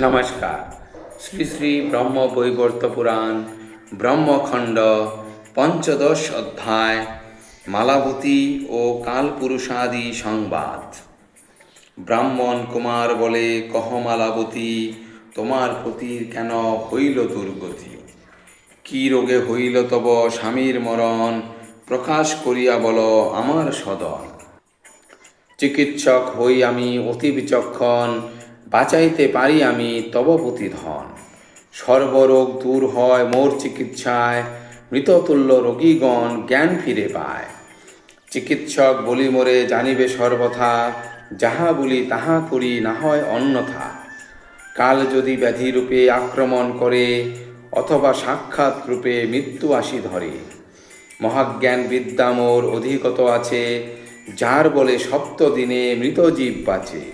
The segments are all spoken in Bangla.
নমস্কার। শ্রী শ্রী ব্রহ্ম বৈবর্ত পুরাণ ব্রহ্মখণ্ড পঞ্চদশ অধ্যায় মালাবতী ও কালপুরুষাদি সংবাদ। ব্রাহ্মণ কুমার বলে, কহ মালাবতী, তোমার পতির কেন হইল দুর্গতি? কি রোগে হইল তব স্বামীর মরণ? প্রকাশ করিয়া বল আমার সদন। চিকিৎসক হই আমি অতি বিচক্ষণ, বাঁচাইতে পারি আমি তব প্রতিধন। সর্বরোগ দূর হয় মোর চিকিৎসায়, মৃততুল্য রোগীগণ জ্ঞান ফিরে পায়। চিকিৎসক বলি মোরে জানিবে সর্বথা, যাহা বলি তাহা করি না হয় অন্যথা। কাল যদি ব্যাধিরূপে আক্রমণ করে, অথবা সাক্ষাৎ রূপে মৃত্যু আসি ধরে। মহাজ্ঞান বিদ্যা মোর অধিকত আছে, যার বলে সপ্তদিনে মৃতজীব বাঁচে।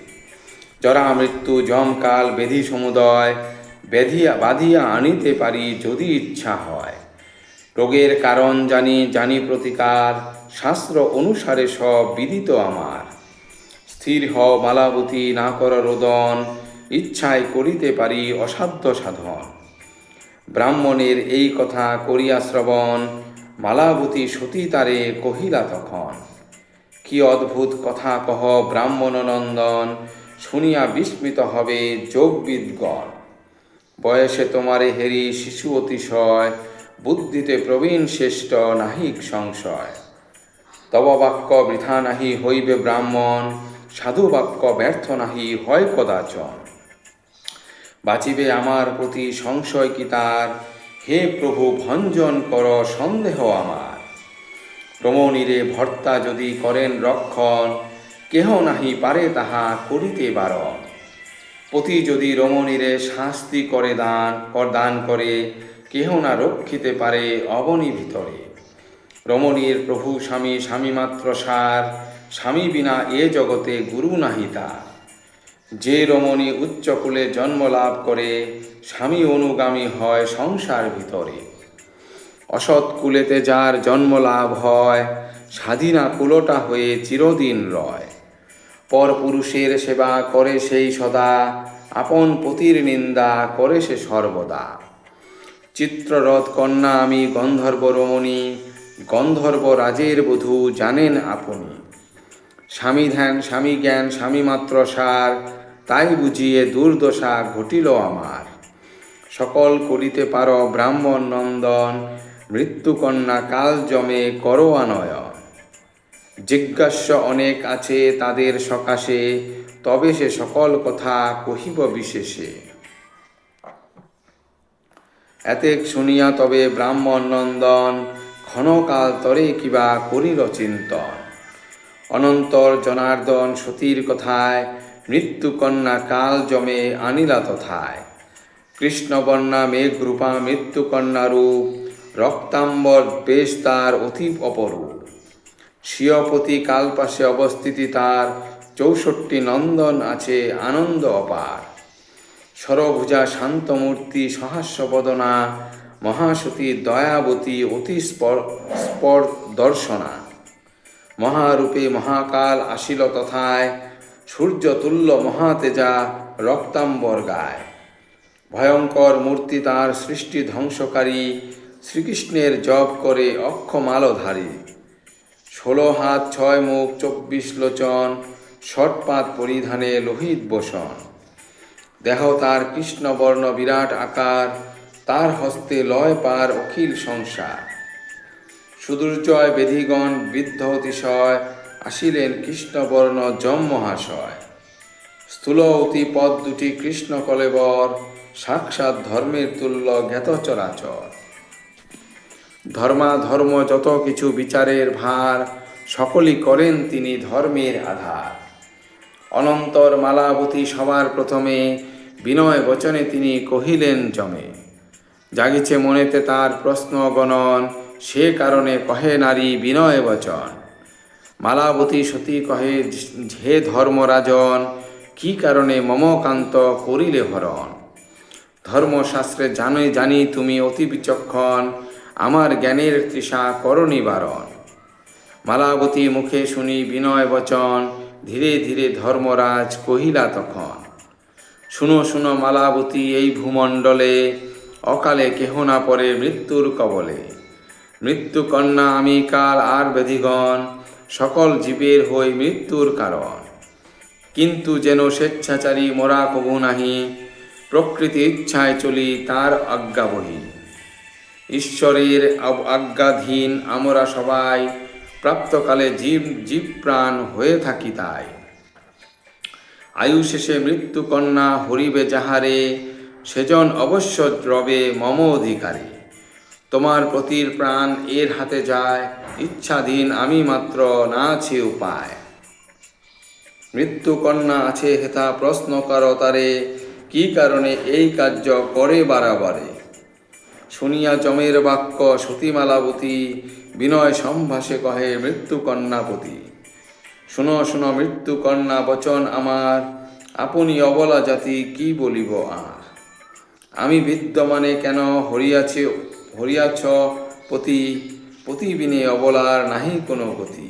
জরা মৃত্যু যমকাল ব্যাধি সমুদয়, বাঁধিয়া আনিতে পারি যদি ইচ্ছা হয়। রোগের কারণ জানি জানি প্রতিকার, শাস্ত্র অনুসারে সব বিদিত আমার। স্থির হও মালাবতী, না কর রোদন, ইচ্ছায় করিতে পারি অসাধ্য সাধন। ব্রাহ্মণের এই কথা করিয়া শ্রবণ, মালাবতী সতী তারে কহিলা তখন। কি অদ্ভুত কথা কহ ব্রাহ্মণ নন্দন, শুনিয়া বিস্মিত হবে যোগবিদগণ। বয়সে তোমারে হেরি শিশু অতিশয়, বুদ্ধিতে প্রবীণ শ্রেষ্ঠ নাহিক সংশয়। তব বাক্য বৃথা নাহি হইবে ব্রাহ্মণ, সাধু বাক্য ব্যর্থ নাহি হয় কদাচন। বাঁচিবে আমার প্রতি সংশয় কি তার, হে প্রভু ভঞ্জন কর সন্দেহ আমার। রমণীরে ভর্তা যদি করেন রক্ষণ, কেহ নাহি পারে তাহা করিতে বারণ। পতি যদি রমণীরে শাস্তি করে দান করে, কেহ না রক্ষিতে পারে অবনী ভিতরে। রমণীর প্রভু স্বামী স্বামী মাত্র সার, স্বামী বিনা এ জগতে গুরু নাহি তার। যে রমণী উচ্চকুলে জন্ম লাভ করে, স্বামী অনুগামী হয় সংসার ভিতরে। অসৎ কুলেতে যার জন্ম লাভ হয়, স্বাধীনা কুলটা হয়ে চিরদিন রয়। পর পুরুষের সেবা করে সেই সদা, আপন পতির নিন্দা করে সে সর্বদা। চিত্ররথ কন্যা আমি গন্ধর্ব রমণী, গন্ধর্ব রাজের বধূ জানেন আপনি। স্বামী ধ্যান স্বামী জ্ঞান স্বামী মাত্র সার, তাই বুঝিয়ে দুর্দশা ঘটিল আমার। সকল করিতে পার ব্রাহ্মণ নন্দন, মৃত্যুকন্যা কাল জমে করো আনয়ন। জিজ্ঞাস্য অনেক আছে তাদের সকাশে, তবে সে সকল কথা কহিব বিশেষে। এতেক শুনিয়া তবে ব্রাহ্মণ নন্দন, ক্ষণকাল তরে কিবা করিল চিন্তন। অনন্তর জনার্দন সতীর কথায়, মৃত্যুকন্যা কাল জমে আনিলা তথায়। কৃষ্ণবর্ণা মেঘরূপা মৃত্যুকন্যা রূপ, রক্তাম্বর বেশ তার অতি অপরূপ। স্বীয়পতি কালপাশে অবস্থিতি তার, 64 নন্দন আছে আনন্দ অপার। সরভুজা শান্তমূর্তি সহাস্যবদনা, মহাসতী দয়াবতী অতি দর্শনা। মহারূপে মহাকাল আসিল তথায়, সূর্যতুল্য মহাতেজা রক্তাম্বর গায়। ভয়ঙ্কর মূর্তি তার সৃষ্টি ধ্বংসকারী, শ্রীকৃষ্ণের জপ করে অক্ষমালধারী। 16 হাত 6 মুখ 24 লোচন, ষটপাত পরিধানে লোহিত বসন। দেহ তার কৃষ্ণবর্ণ বিরাট আকার, তার হস্তে লয় পার অখিল সংসার। সুদুর্জয় বেধিগণ বৃদ্ধ অতিশয়, আসিলেন কৃষ্ণবর্ণ যম মহাশয়। স্থূল অতি পদ দুটি কৃষ্ণ কলেবর, সাক্ষাৎ ধর্মের তুল্য জ্ঞাত চরাচর। ধর্মাধর্ম যত কিছু বিচারের ভার, সকলই করেন তিনি ধর্মের আধার। অনন্তর মালাবতী সবার প্রথমে, বিনয় বচনে তিনি কহিলেন জমে। জাগিছে মনেতে তার প্রশ্ন গণন, সে কারণে কহে নারী বিনয় বচন। মালাবতী সতী কহে, হে ধর্মরাজন, কি কারণে মমকান্ত করিলে হরণ? ধর্মশাস্ত্রে জানি তুমি অতি বিচক্ষণ, আমার জ্ঞানের তৃষা কর নিবারণ। মালাবতী মুখে শুনি বিনয় বচন, ধীরে ধীরে ধর্মরাজ কহিলা তখন। শুনো শুনো মালাবতী, এই ভূমণ্ডলে অকালে কেহ না পড়ে মৃত্যুর কবলে। মৃত্যু কন্যা আমি কাল আর ব্যাধিগণ, সকল জীবের হই মৃত্যুর কারণ। কিন্তু যেন স্বেচ্ছাচারী মোরা কবু নাহি, প্রকৃতি ইচ্ছায় চলি তার আজ্ঞা বহি। ঈশ্বরের আজ্ঞাধীন আমরা সবাই, প্রাপ্তকালে জীব প্রাণ হয়ে থাকি তাই। আয়ু শেষে মৃত্যু কন্যা হরিবে যাহারে, সেজন অবশ্য রবে মম অধিকারে। তোমার পতির প্রাণ এর হাতে যায়, ইচ্ছাধীন আমি মাত্র না আছে উপায়। মৃত্যু কন্যা আছে হেথা প্রশ্ন কর তারে, কি কারণে এই কার্য করে বারাবারে। শুনিয়া যমের বাক্য সতী মালাবতী, বিনয় সম্ভাষে কহে মৃত্যু কন্যাপতি। শুনো শুনো মৃত্যু কন্যা বচন আমার, আপনি অবলা জাতি কি বলিব আর। আমি বিদ্যমানে কেন হরিয়াছ পতি, পতি বিনে অবলার নাহি কোনো গতি।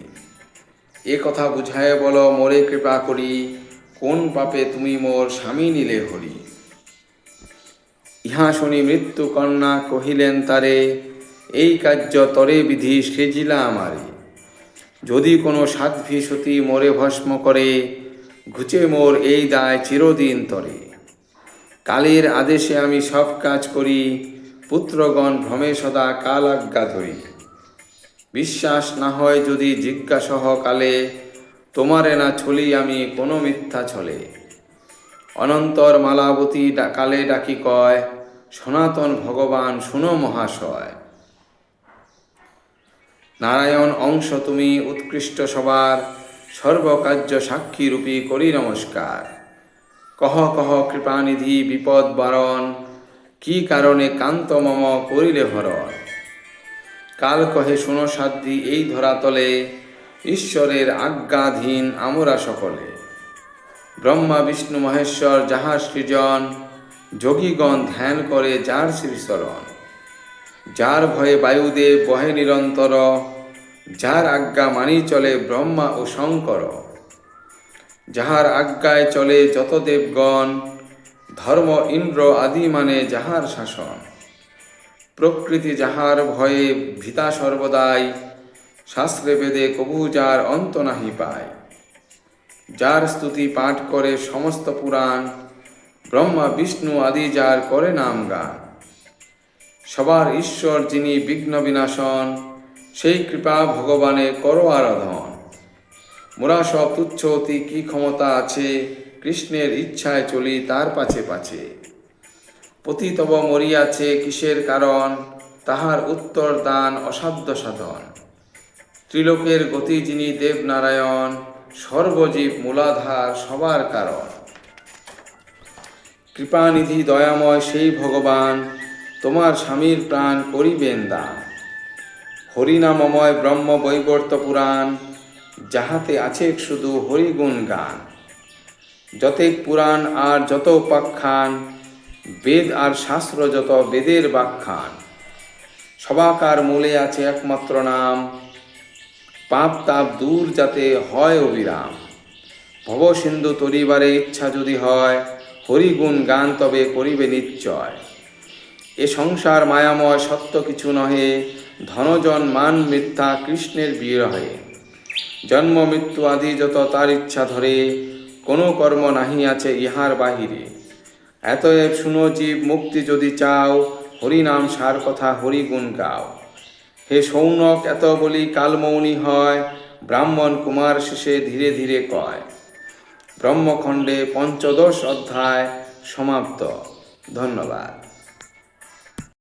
এ কথা বুঝায় বল মোরে কৃপা করি, কোন পাপে তুমি মোর স্বামী নিলে হরি। ইহা শুনি মৃত্যু কন্যা কহিলেন তারে, এই কার্য তরে বিধি সেজিলা আমারে। যদি কোনো সাধ্বী সতী মোরে ভস্ম করে, ঘুচে মোর এই দায় চিরদিন তরে। কালের আদেশে আমি সব কাজ করি, পুত্রগণ ভ্রমে সদা কাল আজ্ঞা ধরি। বিশ্বাস না হয় যদি জিজ্ঞাসহ কালে, তোমারে না ছলি আমি কোনো মিথ্যা ছলে। অনন্তর মালাবতী কালে ডাকি কয়, সনাতন ভগবান শুনো মহাশয়। নারায়ণ অংশ তুমি উৎকৃষ্ট সবার, সর্বকার্য সাক্ষী রূপী করি নমস্কার। কহ কহ কৃপানিধি বিপদ বারণ, কি কারণে কান্ত মম করিলে হরণ। কাল কহে শোনো সাধ্বী এই ধরাতলে, ঈশ্বরের আজ্ঞাধীন আমরা সকলে। ব্রহ্মা বিষ্ণু মহেশ্বর যাহার সৃজন, যোগীগণ ধ্যান করে যার শ্রীচরণ। যার ভয়ে বায়ুদেব বহে নিরন্তর, যার আজ্ঞা মানি চলে ব্রহ্মা ও শঙ্কর। যাহার আজ্ঞায় চলে যত দেবগণ, ধর্ম ইন্দ্র আদি মানে যাহার শাসন। প্রকৃতি যাহার ভয়ে ভীতা সর্বদাই, শাস্ত্রে বেদে কবু যার অন্ত নাহি পায়। যার স্তুতি পাঠ করে সমস্ত পুরাণ, ব্রহ্মা বিষ্ণু আদি যার করে নাম গান। সবার ঈশ্বর যিনি বিঘ্ন বিনাশন, সেই কৃপা ভগবানে করো আরাধন। মোরা সব তুচ্ছ অতি কি ক্ষমতা আছে, কৃষ্ণের ইচ্ছায় চলি তার পাছে পাছে। পতি তব মরিয়াছে কিসের কারণ, তাহার উত্তর দান অসাধ্য সাধন। ত্রিলোকের গতি যিনি দেবনারায়ণ, সর্বজীব মূলাধার সবার কারণ। কৃপানিধি দয়াময় সেই ভগবান, তোমার স্বামীর প্রাণ করিবেন দান। হরিনামময় ব্রহ্ম বৈবর্ত পুরাণ, যাহাতে আছে শুধু হরিগুণ গান। যতেক পুরাণ আর যত উপাখ্যান, বেদ আর শাস্ত্র যত বেদের ব্যাখ্যান। সবাকার মূলে আছে একমাত্র নাম, পাপ তাপ দূর যাতে হয় অবিরাম। ভব সিন্ধু তরিবারে ইচ্ছা যদি হয়, হরিগুণ গান তবে করিবে নিশ্চয়। এ সংসার মায়াময় সত্য কিছু নহে, ধনজন মান মিথ্যা কৃষ্ণের বিরহে। জন্ম মৃত্যু আদি যত তার ইচ্ছা ধরে, কোনো কর্ম নাহি আছে ইহার বাহিরে। এতএব শুনো জীব মুক্তি যদি চাও, হরিনাম সার কথা হরিগুণ গাও। হে সৌনক এত বলি কালমৌনি হয়, ব্রাহ্মণ কুমার শেষে ধীরে ধীরে কয়। ব্রহ্মখণ্ডে ৫৫ অধ্যায় সমাপ্ত। ধন্যবাদ।